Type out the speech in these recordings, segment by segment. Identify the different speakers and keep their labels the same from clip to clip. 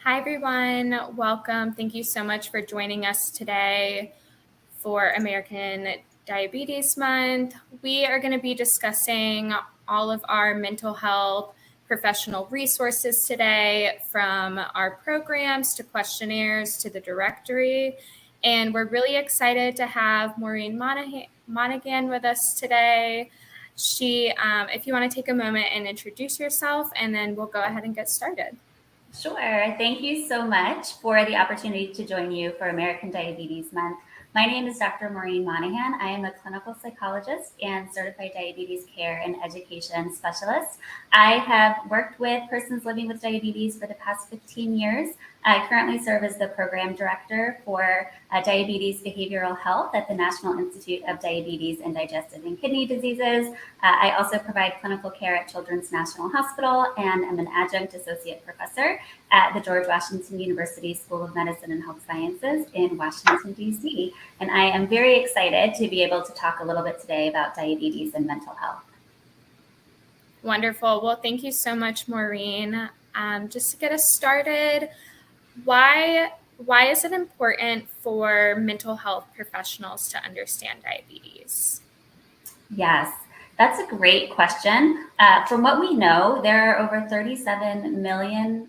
Speaker 1: Hi, everyone. Welcome. Thank you so much for joining us today for American Diabetes Month. We are going to be discussing all of our mental health professional resources today, from our programs to questionnaires to the directory. And we're really excited to have Maureen Monaghan with us today. If you want to take a moment and introduce yourself, and then we'll go ahead and get started.
Speaker 2: Sure. Thank you so much for the opportunity to join you for American Diabetes Month. My name is Dr. Maureen Monaghan. I am a clinical psychologist and certified diabetes care and education specialist. I have worked with persons living with diabetes for the past 15 years. I currently serve as the program director for diabetes behavioral health at the National Institute of Diabetes and Digestive and Kidney Diseases. I also provide clinical care at Children's National Hospital and am an adjunct associate professor at the George Washington University School of Medicine and Health Sciences in Washington, D.C. And I am very excited to be able to talk a little bit today about diabetes and mental health.
Speaker 1: Wonderful. Well, thank you so much, Maureen. Just to get us started, why is it important for mental health professionals to understand diabetes?
Speaker 2: Yes, that's a great question. From what we know, there are over 37 million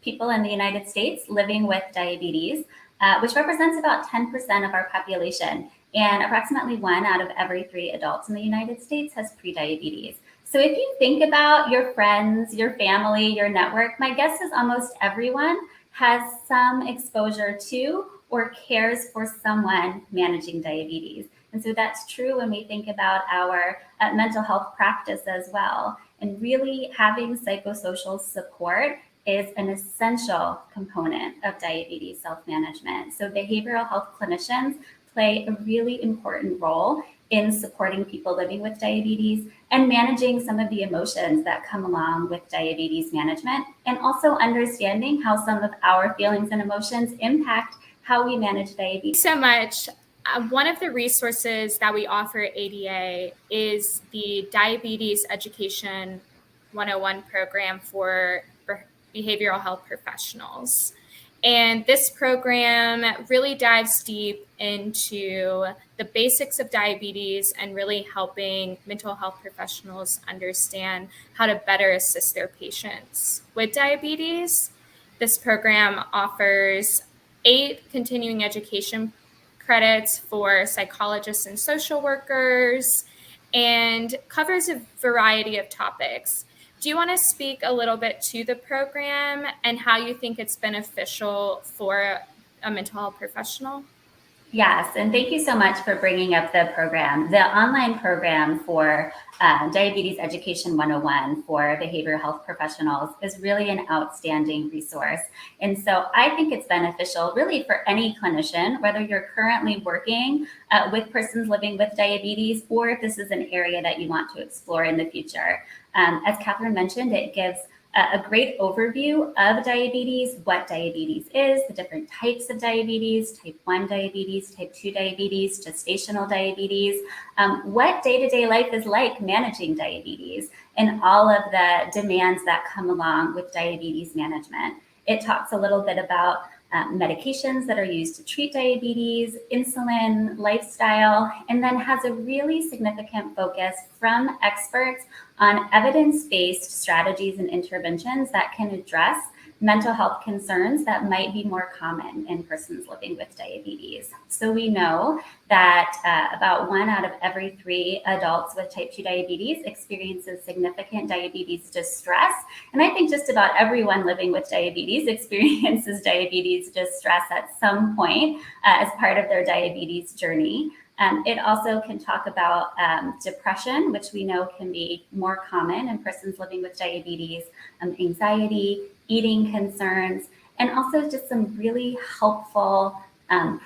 Speaker 2: people in the United States living with diabetes, which represents about 10% of our population. And approximately 1 out of every 3 adults in the United States has prediabetes. So if you think about your friends, your family, your network, my guess is almost everyone has some exposure to or cares for someone managing diabetes. And so that's true when we think about our mental health practice as well. And really having psychosocial support is an essential component of diabetes self-management. So behavioral health clinicians play a really important role in supporting people living with diabetes and managing some of the emotions that come along with diabetes management, and also understanding how some of our feelings and emotions impact how we manage diabetes.
Speaker 1: Thanks so much. One of the resources that we offer at ADA is the Diabetes Education 101 program for behavioral health professionals. And this program really dives deep into the basics of diabetes and really helping mental health professionals understand how to better assist their patients with diabetes. This program offers 8 continuing education credits for psychologists and social workers and covers a variety of topics. Do you want to speak a little bit to the program and how you think it's beneficial for a mental health professional?
Speaker 2: Yes, and thank you so much for bringing up the program. The online program for Diabetes Education 101 for behavioral health professionals is really an outstanding resource. And so I think it's beneficial really for any clinician, whether you're currently working with persons living with diabetes, or if this is an area that you want to explore in the future. As Catherine mentioned, it gives a great overview of diabetes, what diabetes is, the different types of diabetes, type 1 diabetes, type 2 diabetes, gestational diabetes, what day-to-day life is like managing diabetes, and all of the demands that come along with diabetes management. It talks a little bit about medications that are used to treat diabetes, insulin, lifestyle, and then has a really significant focus from experts on evidence-based strategies and interventions that can address mental health concerns that might be more common in persons living with diabetes. So we know that about 1 out of every 3 adults with type 2 diabetes experiences significant diabetes distress. And I think just about everyone living with diabetes experiences diabetes distress at some point as part of their diabetes journey. It also can talk about depression, which we know can be more common in persons living with diabetes, anxiety, eating concerns, and also just some really helpful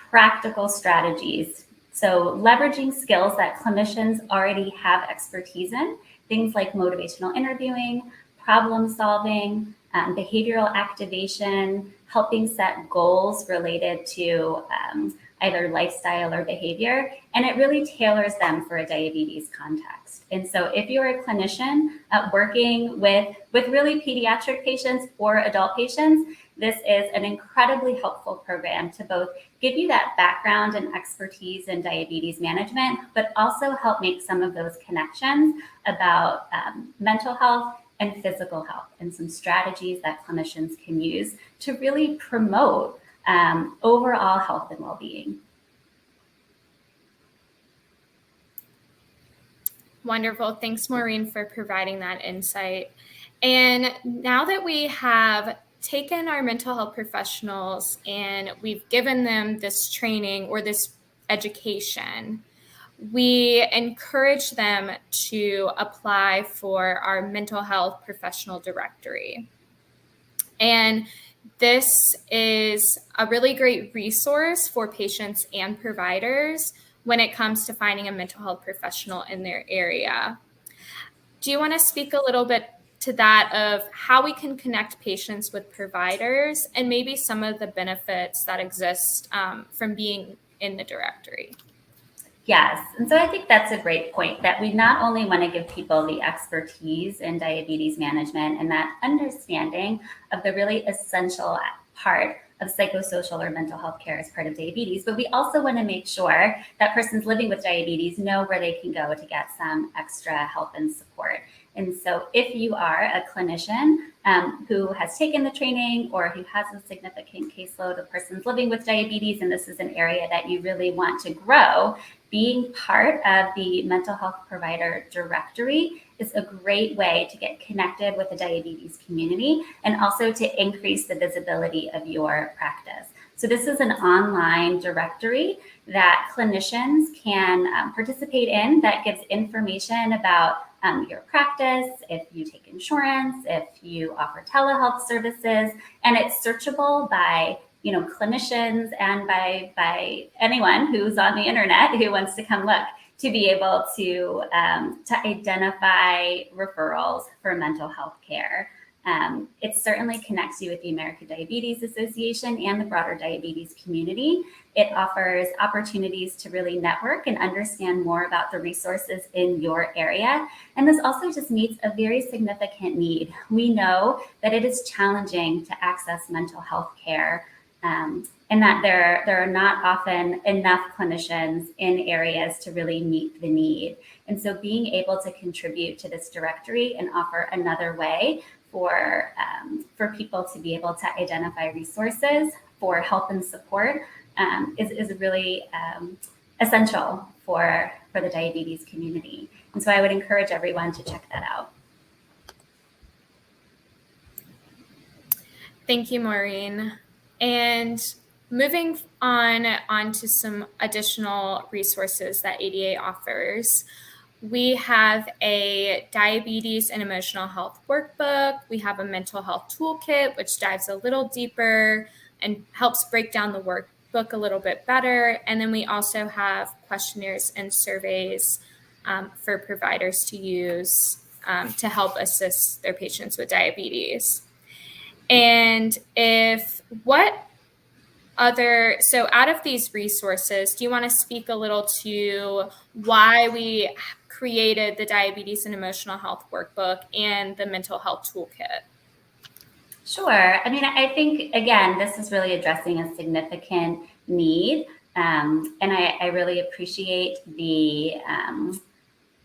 Speaker 2: practical strategies. So leveraging skills that clinicians already have expertise in, things like motivational interviewing, problem solving, behavioral activation, helping set goals related to either lifestyle or behavior, and it really tailors them for a diabetes context. And so if you're a clinician working with really pediatric patients or adult patients, this is an incredibly helpful program to both give you that background and expertise in diabetes management, but also help make some of those connections about mental health and physical health and some strategies that clinicians can use to really promote overall health and well-being.
Speaker 1: Wonderful. Thanks, Maureen, for providing that insight. And now that we have taken our mental health professionals and we've given them this training or this education, we encourage them to apply for our mental health professional directory. And this is a really great resource for patients and providers when it comes to finding a mental health professional in their area. Do you want to speak a little bit to that of how we can connect patients with providers and maybe some of the benefits that exist from being in the directory?
Speaker 2: Yes, and so I think that's a great point, that we not only want to give people the expertise in diabetes management and that understanding of the really essential part of psychosocial or mental health care as part of diabetes, but we also want to make sure that persons living with diabetes know where they can go to get some extra help and support. And so if you are a clinician who has taken the training or who has a significant caseload of persons living with diabetes, and this is an area that you really want to grow, being part of the mental health provider directory is a great way to get connected with the diabetes community and also to increase the visibility of your practice. So this is an online directory that clinicians can participate in that gives information about your practice, if you take insurance, if you offer telehealth services, and it's searchable by clinicians and by anyone who's on the internet who wants to come look, to be able to identify referrals for mental health care. It certainly connects you with the American Diabetes Association and the broader diabetes community. It offers opportunities to really network and understand more about the resources in your area. And this also just meets a very significant need. We know that it is challenging to access mental health care, and that there are not often enough clinicians in areas to really meet the need. And so being able to contribute to this directory and offer another way for people to be able to identify resources for help and support is really essential for the diabetes community. And so I would encourage everyone to check that out.
Speaker 1: Thank you, Maureen. And moving on to some additional resources that ADA offers, we have a diabetes and emotional health workbook. We have a mental health toolkit, which dives a little deeper and helps break down the workbook a little bit better. And then we also have questionnaires and surveys for providers to use to help assist their patients with diabetes. And so out of these resources, do you want to speak a little to why we created the Diabetes and Emotional Health Workbook and the Mental Health Toolkit?
Speaker 2: Sure. I mean, I think, again, this is really addressing a significant need. And I really appreciate the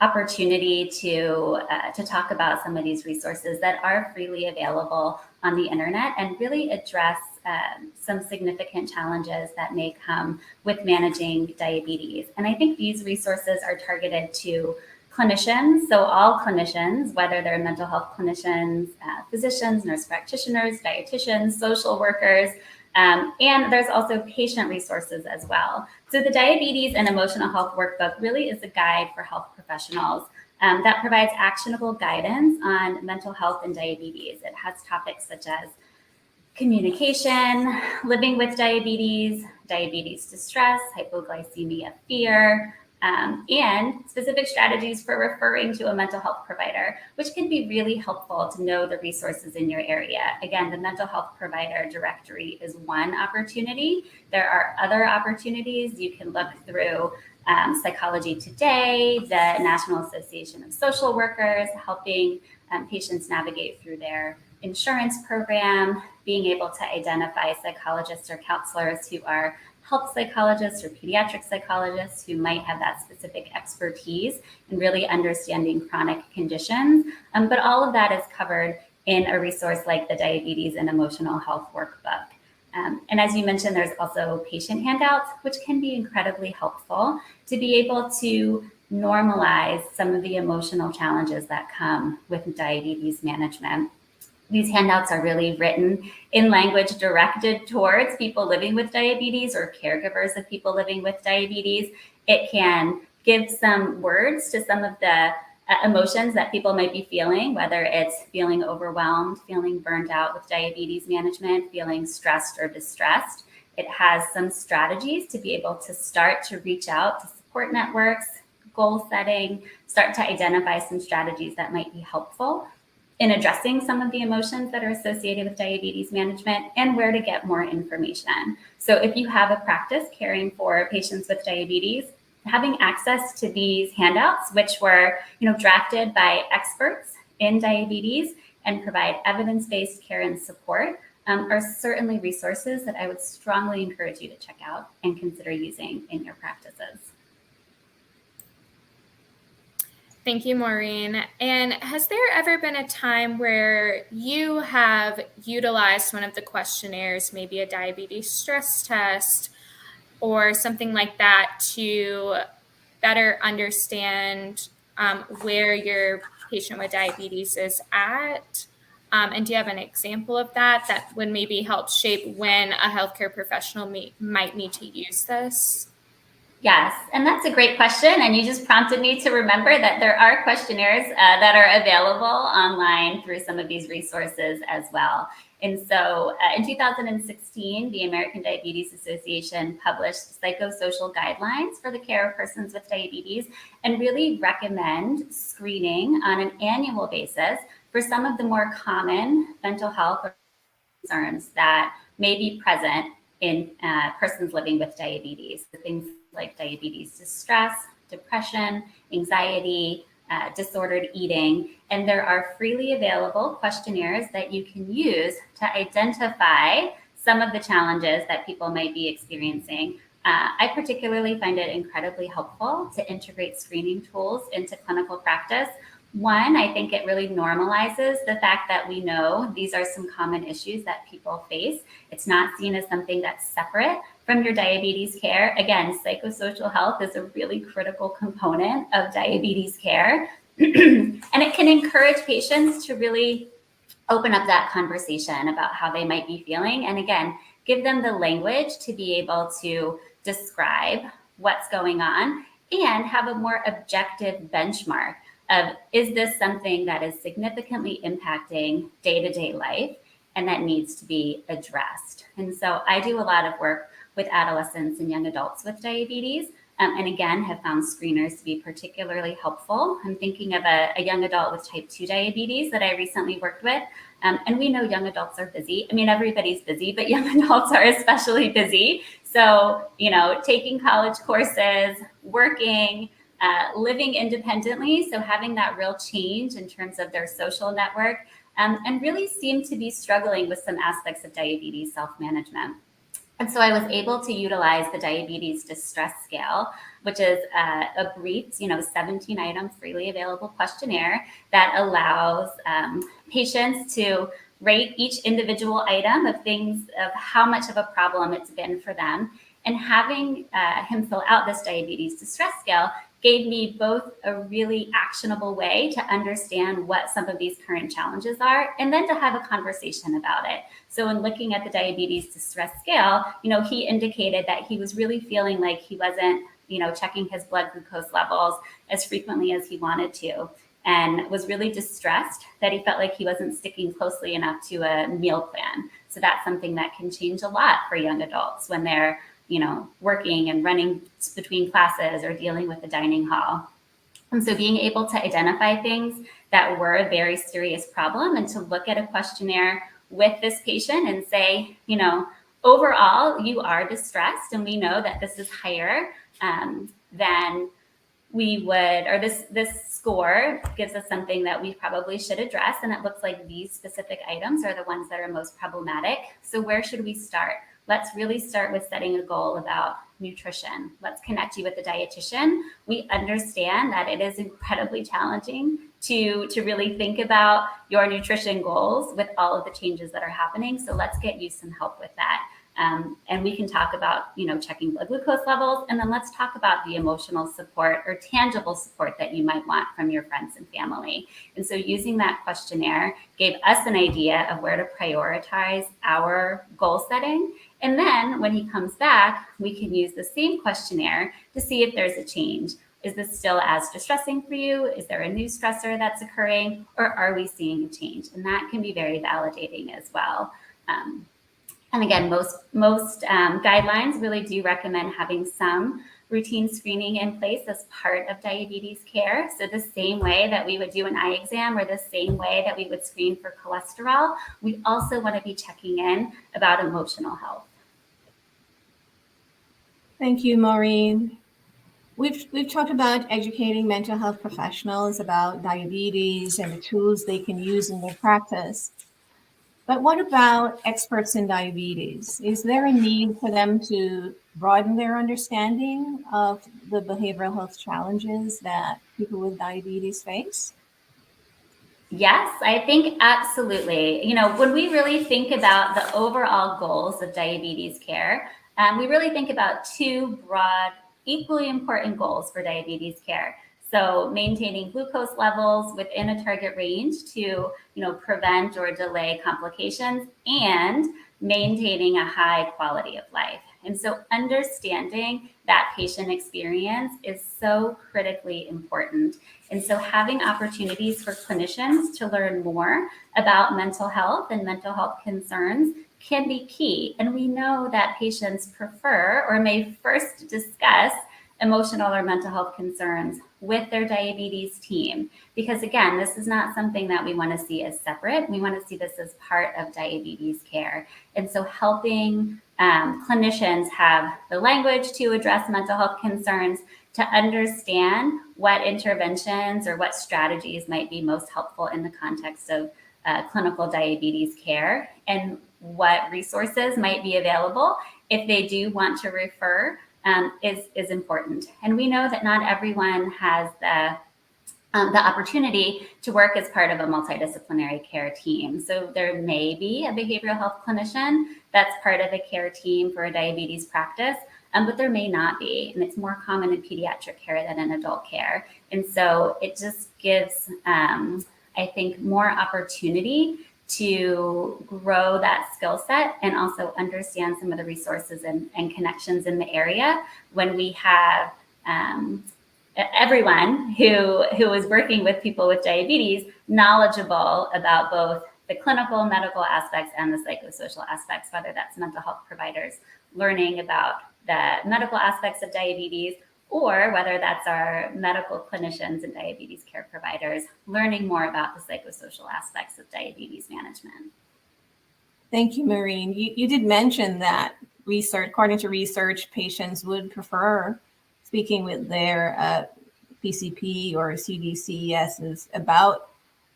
Speaker 2: opportunity to talk about some of these resources that are freely available on the internet and really address some significant challenges that may come with managing diabetes. And I think these resources are targeted to clinicians, so all clinicians, whether they're mental health clinicians, physicians, nurse practitioners, dietitians, social workers, and there's also patient resources as well. So the Diabetes and Emotional Health Workbook really is a guide for health professionals that provides actionable guidance on mental health and diabetes. It has topics such as communication, living with diabetes, diabetes distress, hypoglycemia fear, and specific strategies for referring to a mental health provider, which can be really helpful to know the resources in your area. Again, the mental health provider directory is one opportunity. There are other opportunities. You can look through Psychology Today, the National Association of Social Workers, helping patients navigate through their insurance program, being able to identify psychologists or counselors who are health psychologists or pediatric psychologists who might have that specific expertise in really understanding chronic conditions. But all of that is covered in a resource like the Diabetes and Emotional Health Workbook. And as you mentioned, there's also patient handouts, which can be incredibly helpful to be able to normalize some of the emotional challenges that come with diabetes management. These handouts are really written in language directed towards people living with diabetes or caregivers of people living with diabetes. It can give some words to some of the emotions that people might be feeling, whether it's feeling overwhelmed, feeling burned out with diabetes management, feeling stressed or distressed. It has some strategies to be able to start to reach out to support networks, goal setting, start to identify some strategies that might be helpful in addressing some of the emotions that are associated with diabetes management, and where to get more information. So if you have a practice caring for patients with diabetes, having access to these handouts, which were drafted by experts in diabetes and provide evidence-based care and support, are certainly resources that I would strongly encourage you to check out and consider using in your practices.
Speaker 1: Thank you, Maureen. And has there ever been a time where you have utilized one of the questionnaires, maybe a diabetes stress test or something like that, to better understand where your patient with diabetes is at? And do you have an example of that would maybe help shape when a healthcare professional might need to use this?
Speaker 2: Yes, and that's a great question. And you just prompted me to remember that there are questionnaires that are available online through some of these resources as well. And so in 2016, the American Diabetes Association published psychosocial guidelines for the care of persons with diabetes and really recommend screening on an annual basis for some of the more common mental health concerns that may be present in persons living with diabetes. Things like diabetes distress, depression, anxiety, disordered eating. And there are freely available questionnaires that you can use to identify some of the challenges that people might be experiencing. I particularly find it incredibly helpful to integrate screening tools into clinical practice. One, I think it really normalizes the fact that we know these are some common issues that people face. It's not seen as something that's separate from your diabetes care. Again, psychosocial health is a really critical component of diabetes care. And it can encourage patients to really open up that conversation about how they might be feeling. And again, give them the language to be able to describe what's going on and have a more objective benchmark of, is this something that is significantly impacting day-to-day life and that needs to be addressed? And so I do a lot of work with adolescents and young adults with diabetes, and again, have found screeners to be particularly helpful. I'm thinking of a young adult with type 2 diabetes that I recently worked with. And we know young adults are busy. I mean, everybody's busy, but young adults are especially busy. So, taking college courses, working, living independently, so having that real change in terms of their social network, and really seem to be struggling with some aspects of diabetes self-management. And so I was able to utilize the Diabetes Distress Scale, which is a brief, 17-item freely available questionnaire that allows patients to rate each individual item of things, of how much of a problem it's been for them. And having him fill out this Diabetes Distress Scale gave me both a really actionable way to understand what some of these current challenges are, and then to have a conversation about it. So in looking at the Diabetes Distress Scale, he indicated that he was really feeling like he wasn't, checking his blood glucose levels as frequently as he wanted to, and was really distressed that he felt like he wasn't sticking closely enough to a meal plan. So that's something that can change a lot for young adults when they're working and running between classes or dealing with the dining hall. And so being able to identify things that were a very serious problem and to look at a questionnaire with this patient and say, overall, you are distressed, and we know that this is higher than this score gives us something that we probably should address, and it looks like these specific items are the ones that are most problematic. So where should we start? Let's really start with setting a goal about nutrition. Let's connect you with a dietitian. We understand that it is incredibly challenging to really think about your nutrition goals with all of the changes that are happening. So let's get you some help with that. And we can talk about, checking blood glucose levels, and then let's talk about the emotional support or tangible support that you might want from your friends and family. And so using that questionnaire gave us an idea of where to prioritize our goal setting. And then when he comes back, we can use the same questionnaire to see if there's a change. Is this still as distressing for you? Is there a new stressor that's occurring, or are we seeing a change? And that can be very validating as well. And again, most guidelines really do recommend having some routine screening in place as part of diabetes care. So the same way that we would do an eye exam, or the same way that we would screen for cholesterol, we also want to be checking in about emotional health.
Speaker 3: Thank you, Maureen. We've talked about educating mental health professionals about diabetes and the tools they can use in their practice. But what about experts in diabetes? Is there a need for them to broaden their understanding of the behavioral health challenges that people with diabetes face?
Speaker 2: Yes, I think absolutely. When we really think about the overall goals of diabetes care, we really think about two broad, equally important goals for diabetes care. So maintaining glucose levels within a target range to, prevent or delay complications, and maintaining a high quality of life. And so understanding that patient experience is so critically important. And so having opportunities for clinicians to learn more about mental health and mental health concerns can be key. And we know that patients prefer or may first discuss emotional or mental health concerns with their diabetes team. Because again, this is not something that we want to see as separate. We want to see this as part of diabetes care. And so helping clinicians have the language to address mental health concerns, to understand what interventions or what strategies might be most helpful in the context of clinical diabetes care, and what resources might be available if they do want to refer, is important. And we know that not everyone has the opportunity to work as part of a multidisciplinary care team. So there may be a behavioral health clinician that's part of a care team for a diabetes practice, but there may not be. And it's more common in pediatric care than in adult care. And so it just gives, I think, more opportunity to grow that skill set, and also understand some of the resources and connections in the area when we have everyone who is working with people with diabetes knowledgeable about both the clinical medical aspects and the psychosocial aspects, whether that's mental health providers learning about the medical aspects of diabetes, or whether that's our medical clinicians and diabetes care providers learning more about the psychosocial aspects of diabetes management.
Speaker 3: Thank you, Maureen. You did mention that according to research, patients would prefer speaking with their PCP or CDCESs about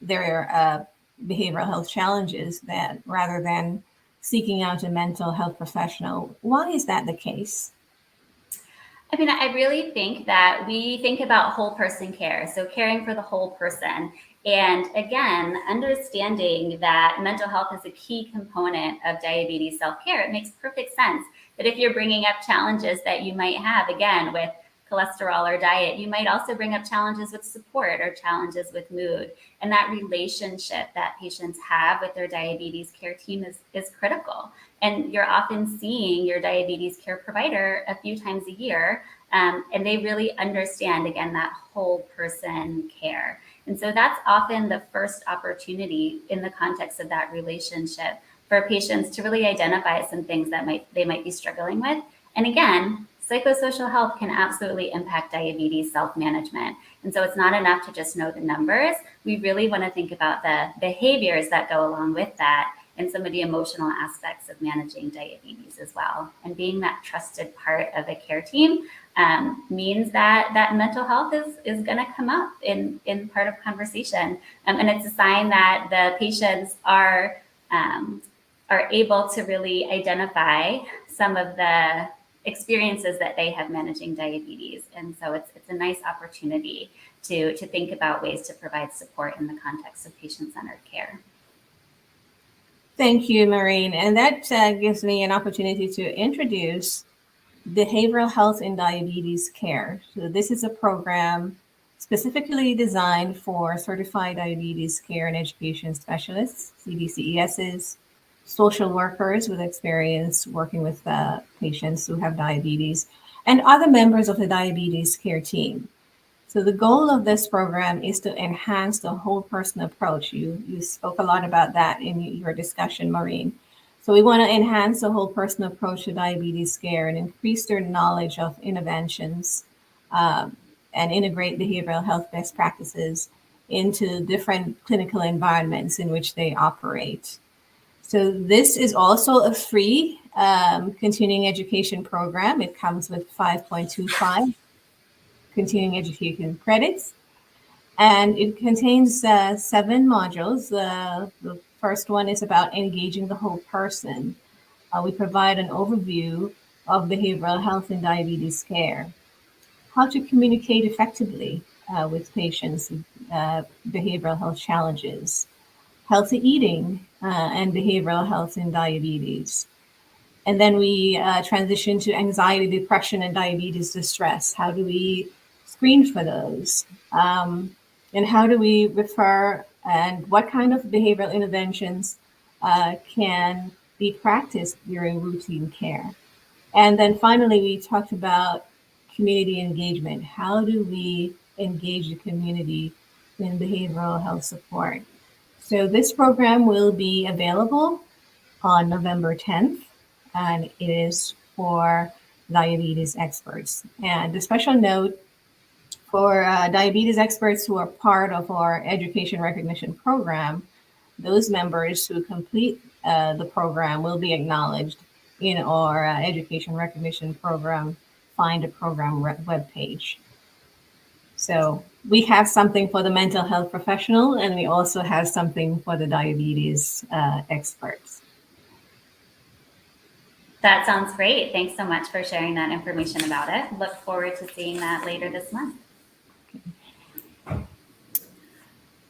Speaker 3: their behavioral health challenges rather than seeking out a mental health professional. Why is that the case?
Speaker 2: I mean, I really think that we think about whole person care, so caring for the whole person. And again, understanding that mental health is a key component of diabetes self-care. It makes perfect sense that if you're bringing up challenges that you might have, again, with cholesterol or diet, you might also bring up challenges with support or challenges with mood. And that relationship that patients have with their diabetes care team is critical. And you're often seeing your diabetes care provider a few times a year, and they really understand, again, that whole person care. And so that's often the first opportunity in the context of that relationship for patients to really identify some things that they might be struggling with. And again, psychosocial health can absolutely impact diabetes self-management. And so it's not enough to just know the numbers. We really want to think about the behaviors that go along with that, and some of the emotional aspects of managing diabetes as well. And being that trusted part of a care team means that mental health is going to come up in part of conversation. And it's a sign that the patients are able to really identify some of the experiences that they have managing diabetes. And so it's a nice opportunity to think about ways to provide support in the context of patient-centered care.
Speaker 3: Thank you, Maureen. And that gives me an opportunity to introduce behavioral health in diabetes care. So this is a program specifically designed for certified diabetes care and education specialists, CDCESs, social workers with experience working with patients who have diabetes, and other members of the diabetes care team. So the goal of this program is to enhance the whole person approach. You spoke a lot about that in your discussion, Maureen. So we want to enhance the whole person approach to diabetes care and increase their knowledge of interventions and integrate behavioral health best practices into different clinical environments in which they operate. So this is also a free continuing education program. It comes with 5.25 continuing education credits, and it contains 7 modules. The first one is about engaging the whole person. We provide an overview of behavioral health and diabetes care, how to communicate effectively with patients with behavioral health challenges, healthy eating and behavioral health in diabetes. And then we transition to anxiety, depression, and diabetes distress. How do we screen for those? And how do we refer, and what kind of behavioral interventions can be practiced during routine care? And then finally, we talked about community engagement. How do we engage the community in behavioral health support? So this program will be available on November 10th, and it is for diabetes experts. And a special note for diabetes experts who are part of our education recognition program, those members who complete the program will be acknowledged in our education recognition program Find a Program webpage. So we have something for the mental health professional, and we also have something for the diabetes experts.
Speaker 2: That sounds great. Thanks so much for sharing that information about it. Look forward to seeing that later this month.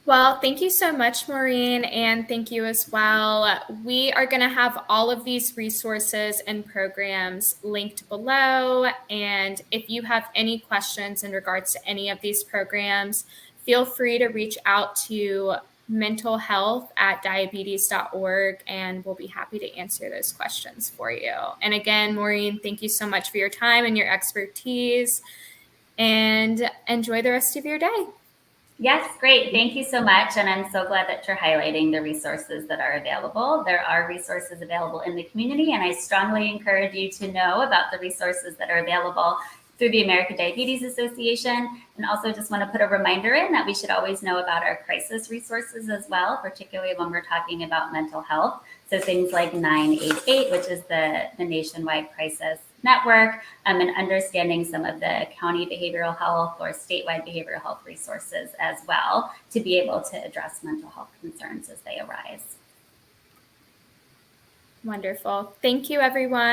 Speaker 1: Well, thank you so much, Maureen, and thank you as well. We are going to have all of these resources and programs linked below. And if you have any questions in regards to any of these programs, feel free to reach out to mentalhealth@diabetes.org, and we'll be happy to answer those questions for you. And again, Maureen, thank you so much for your time and your expertise, and enjoy the rest of your day.
Speaker 2: Yes, great. Thank you so much. And I'm so glad that you're highlighting the resources that are available. There are resources available in the community, and I strongly encourage you to know about the resources that are available through the American Diabetes Association. And also just want to put a reminder in that we should always know about our crisis resources as well, particularly when we're talking about mental health. So things like 988, which is the nationwide crisis network, and understanding some of the county behavioral health or statewide behavioral health resources as well to be able to address mental health concerns as they arise.
Speaker 1: Wonderful. Thank you, everyone.